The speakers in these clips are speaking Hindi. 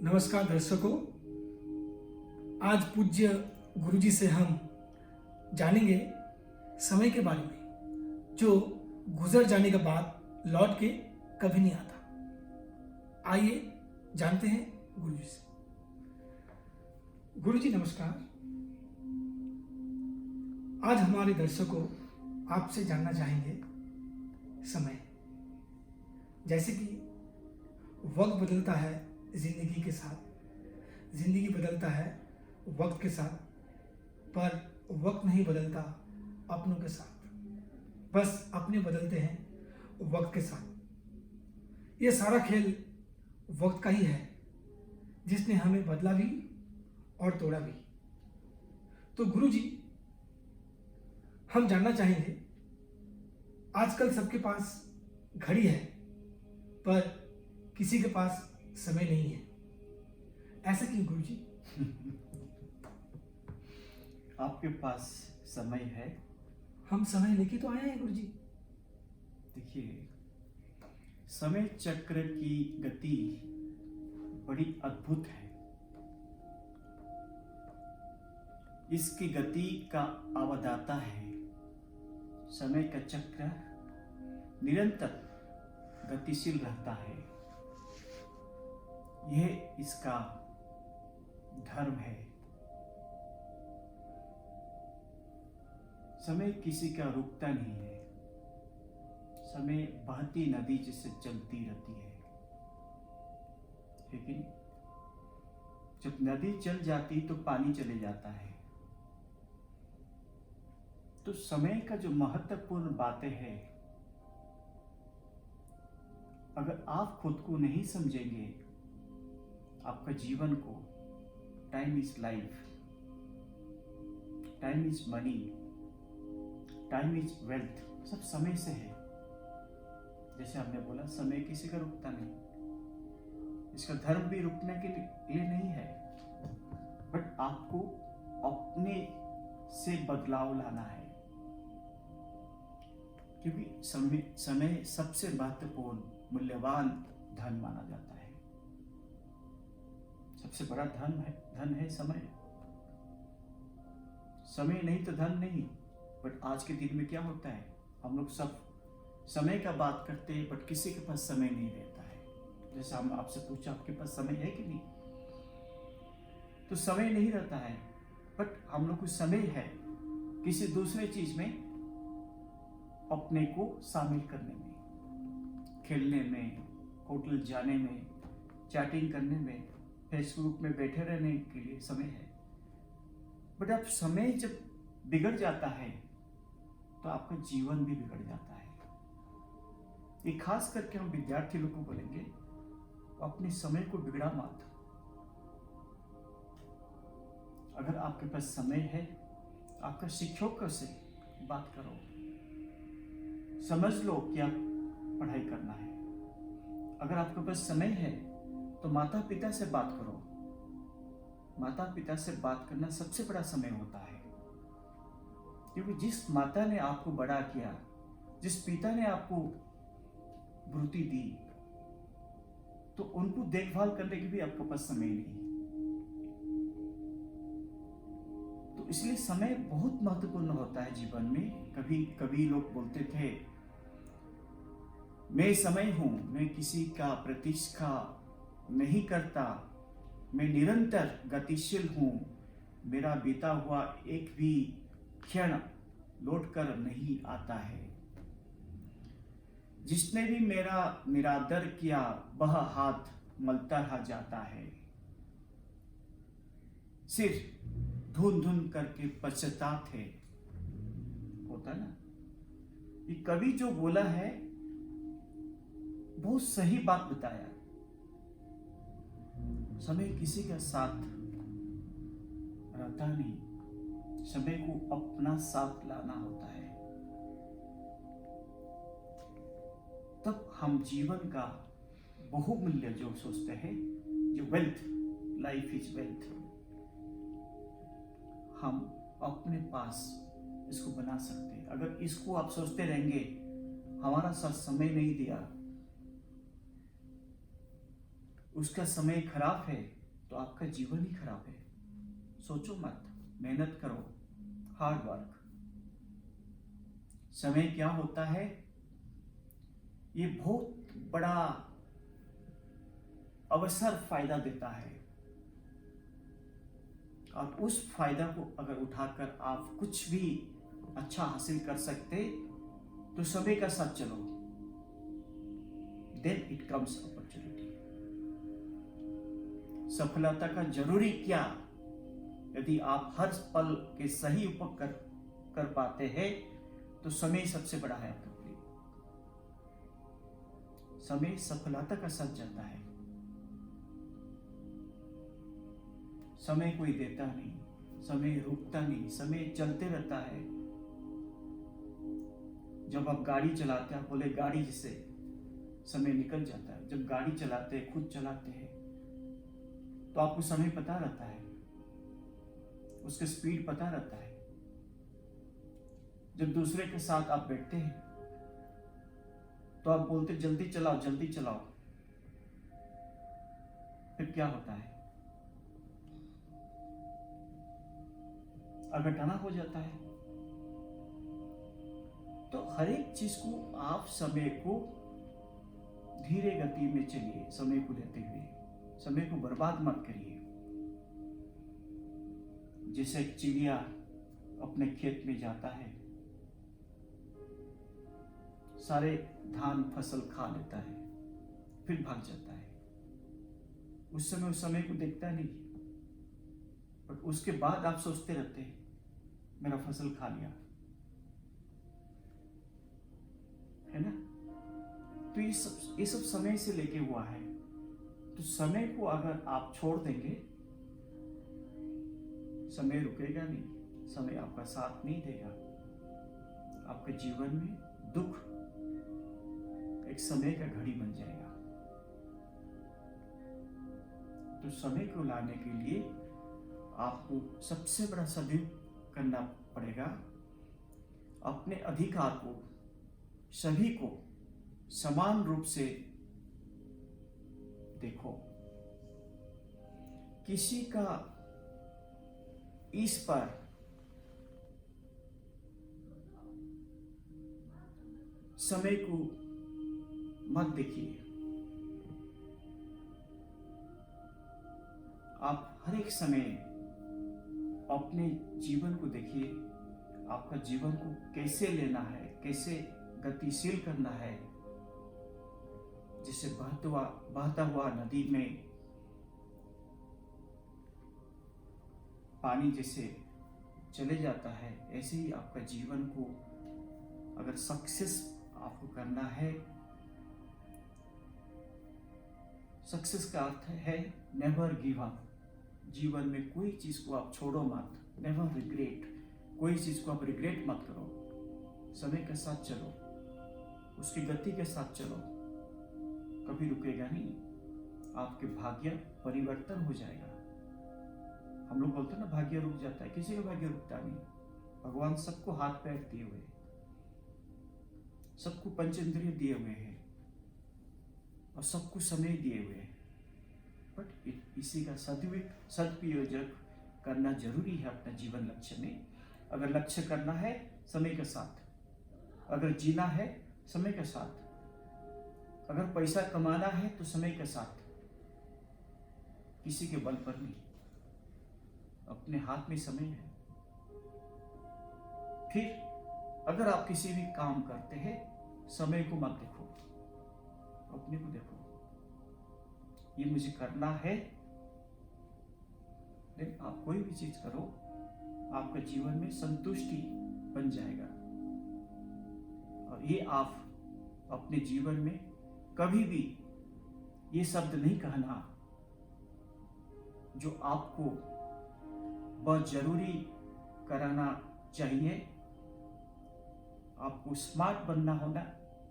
नमस्कार दर्शकों। आज पूज्य गुरुजी से हम जानेंगे समय के बारे में जो गुजर जाने के बाद लौट के कभी नहीं आता। आइए जानते हैं गुरुजी से। गुरुजी नमस्कार। आज हमारे दर्शकों आपसे जानना चाहेंगे समय। जैसे कि वक्त बदलता है जिंदगी के साथ, जिंदगी बदलता है वक्त के साथ, पर वक्त नहीं बदलता अपनों के साथ। बस अपने बदलते हैं वक्त के साथ। ये सारा खेल वक्त का ही है जिसने हमें बदला भी और तोड़ा भी। तो गुरुजी, हम जानना चाहेंगे, आजकल सबके पास घड़ी है पर किसी के पास समय नहीं है। ऐसा क्यों गुरुजी? आपके पास समय है? हम समय लेके तो आए हैं गुरुजी। देखिए, समय चक्र की गति बड़ी अद्भुत है। इसकी गति का अवदाता है। समय का चक्र निरंतर गतिशील रहता है। यह इसका धर्म है। समय किसी का रुकता नहीं है। समय बहती नदी जैसे चलती रहती है। लेकिन जब नदी चल जाती तो पानी चले जाता है। तो समय का जो महत्वपूर्ण बातें हैं, अगर आप खुद को नहीं समझेंगे, आपका जीवन को, time is life, time is money, time is wealth, सब समय से है। जैसे आपने बोला, समय किसी का रुकता नहीं। इसका धर्म भी रुकने के लिए नहीं है, बट आपको अपने से बदलाव लाना है। क्योंकि समय सबसे महत्वपूर्ण मूल्यवान धन माना जाता है। सबसे बड़ा धन है समय। समय नहीं तो धन नहीं। बट आज के दिन में क्या होता है, हम लोग सब समय का बात करते हैं, बट किसी के पास समय नहीं रहता है। जैसे हम आपसे पूछा, आपके पास समय है कि नहीं, तो समय नहीं रहता है। बट हम लोग को समय है किसी दूसरे चीज में अपने को शामिल करने में, खेलने में, होटल जाने में, चैटिंग करने में, फेसबुक में बैठे रहने के लिए समय है। बट अब समय जब बिगड़ जाता है तो आपका जीवन भी बिगड़ जाता है। ये खास करके हम विद्यार्थी लोग को बोलेंगे, अपने समय को बिगड़ा मत। अगर आपके पास समय है, आपका शिक्षकों से बात करो, समझ लो क्या पढ़ाई करना है। अगर आपके पास समय है तो माता पिता से बात करो। माता पिता से बात करना सबसे बड़ा समय होता है। क्योंकि जिस माता ने आपको बड़ा किया, जिस पिता ने आपको वृत्ति दी, तो उनको देखभाल करने की भी आपके पास समय नहीं। तो इसलिए समय बहुत महत्वपूर्ण होता है जीवन में। कभी लोग बोलते थे, मैं समय हूं, मैं किसी का प्रतीक्षा नहीं करता, मैं निरंतर गतिशील हूं, मेरा बीता हुआ एक भी क्षण लौट कर नहीं आता है। जिसने भी मेरा निरादर किया, वह हाथ मलता रह जाता है। सिर धुन धुन करके पश्चाताप है। होता ना, ये कवि जो बोला है बहुत सही बात बताया। समय किसी का साथ रहता नहीं, समय को अपना साथ लाना होता है। तब हम जीवन का बहुमूल्य जो सोचते हैं, जो वेल्थ, लाइफ इज वेल्थ, हम अपने पास इसको बना सकते हैं। अगर इसको आप सोचते रहेंगे, हमारा साथ समय नहीं दिया, उसका समय खराब है तो आपका जीवन ही खराब है। सोचो मत, मेहनत करो, हार्ड वर्क। समय क्या होता है, ये बहुत बड़ा अवसर फायदा देता है, और उस फायदा को अगर उठाकर आप कुछ भी अच्छा हासिल कर सकते तो समय का साथ चलो, देन इट कम्स अपॉर्चुनिटी। सफलता का जरूरी क्या, यदि आप हर पल के सही उपयोग कर पाते हैं तो समय सबसे बड़ा है आपके लिए। समय सफलता का साथ जाता है। समय कोई देता नहीं, समय रुकता नहीं, समय चलते रहता है। जब आप गाड़ी चलाते हैं, आप बोले गाड़ी जिससे समय निकल जाता है। जब गाड़ी चलाते हैं, खुद चलाते हैं, तो आपको समय पता रहता है, उसका स्पीड पता रहता है। जब दूसरे के साथ आप बैठते हैं तो आप बोलते जल्दी चलाओ जल्दी चलाओ, फिर क्या होता है, अघटना हो जाता है। तो हर एक चीज को आप समय को धीरे गति में चलिए, समय को लेते हुए, समय को बर्बाद मत करिए। जैसे एक चिड़िया अपने खेत में जाता है, सारे धान फसल खा लेता है, फिर भाग जाता है। उस समय को देखता नहीं, पर उसके बाद आप सोचते रहते हैं मेरा फसल खा लिया, है ना। तो ये सब समय से लेके हुआ है। तो समय को अगर आप छोड़ देंगे, समय रुकेगा नहीं, समय आपका साथ नहीं देगा। आपके जीवन में दुख एक समय का घड़ी बन जाएगा। तो समय को लाने के लिए आपको सबसे बड़ा सदुपयोग करना पड़ेगा, अपने अधिकार को, सभी को समान रूप से देखो। किसी का इस पर समय को मत देखिए। आप हर एक समय अपने जीवन को देखिए, आपका जीवन को कैसे लेना है, कैसे गतिशील करना है। जैसे बहता हुआ नदी में पानी जैसे चले जाता है, ऐसे ही आपका जीवन को अगर सक्सेस आपको करना है, सक्सेस का अर्थ है नेवर गिव अप। जीवन में कोई चीज को आप छोड़ो मत, नेवर रिग्रेट। कोई चीज को आप रिग्रेट मत करो। समय के साथ चलो, उसकी गति के साथ चलो, कभी रुकेगा नहीं। आपके भाग्य परिवर्तन हो जाएगा। हम लोग बोलते हैं ना भाग्य रुक जाता है, किसी का भाग्य रुकता नहीं। भगवान सबको हाथ पैर दिए हुए, सबको पंच इंद्रिय दिए हुए हैं और सबको समय दिए हुए हैं, बट इसी का सदुपयोग करना जरूरी है अपना जीवन लक्ष्य में। अगर लक्ष्य करना है समय के साथ, अगर जीना है समय के साथ, अगर पैसा कमाना है तो समय के साथ, किसी के बल पर नहीं, अपने हाथ में समय है। फिर अगर आप किसी भी काम करते हैं, समय को मत देखो, अपने को देखो, ये मुझे करना है। लेकिन आप कोई भी चीज करो, आपका जीवन में संतुष्टि बन जाएगा। और ये आप अपने जीवन में कभी भी ये शब्द नहीं कहना जो आपको बहुत जरूरी कराना चाहिए, आपको स्मार्ट बनना होना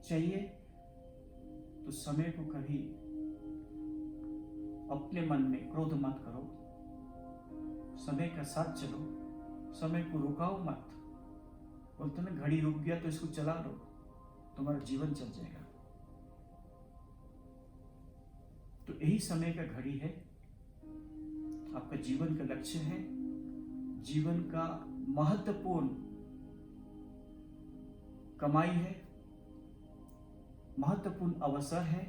चाहिए। तो समय को कभी अपने मन में क्रोध मत करो, समय का साथ चलो, समय को रुकाओ मत। बोलते ना घड़ी रुक गया तो इसको चला लो, तुम्हारा जीवन चल जाएगा। तो यही समय का घड़ी है, आपका जीवन का लक्ष्य है, जीवन का महत्वपूर्ण कमाई है, महत्वपूर्ण अवसर है,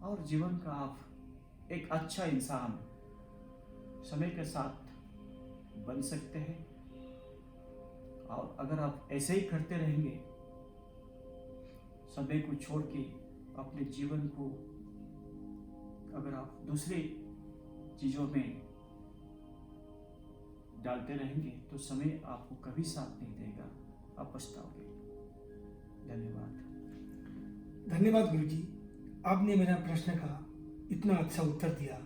और जीवन का आप एक अच्छा इंसान समय के साथ बन सकते हैं। और अगर आप ऐसे ही करते रहेंगे, समय को छोड़ के अपने जीवन को अगर आप दूसरे चीजों में डालते रहेंगे तो समय आपको कभी साथ नहीं देगा, आप पछताओगे। धन्यवाद। धन्यवाद गुरुजी, आपने मेरा प्रश्न का इतना अच्छा उत्तर दिया,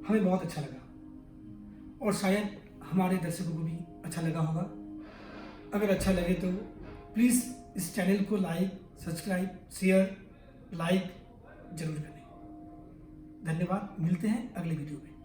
हमें बहुत अच्छा लगा और शायद हमारे दर्शकों को भी अच्छा लगा होगा। अगर अच्छा लगे तो प्लीज़ इस चैनल को लाइक, सब्सक्राइब, शेयर, लाइक जरूर करें। धन्यवाद, मिलते हैं अगले वीडियो में।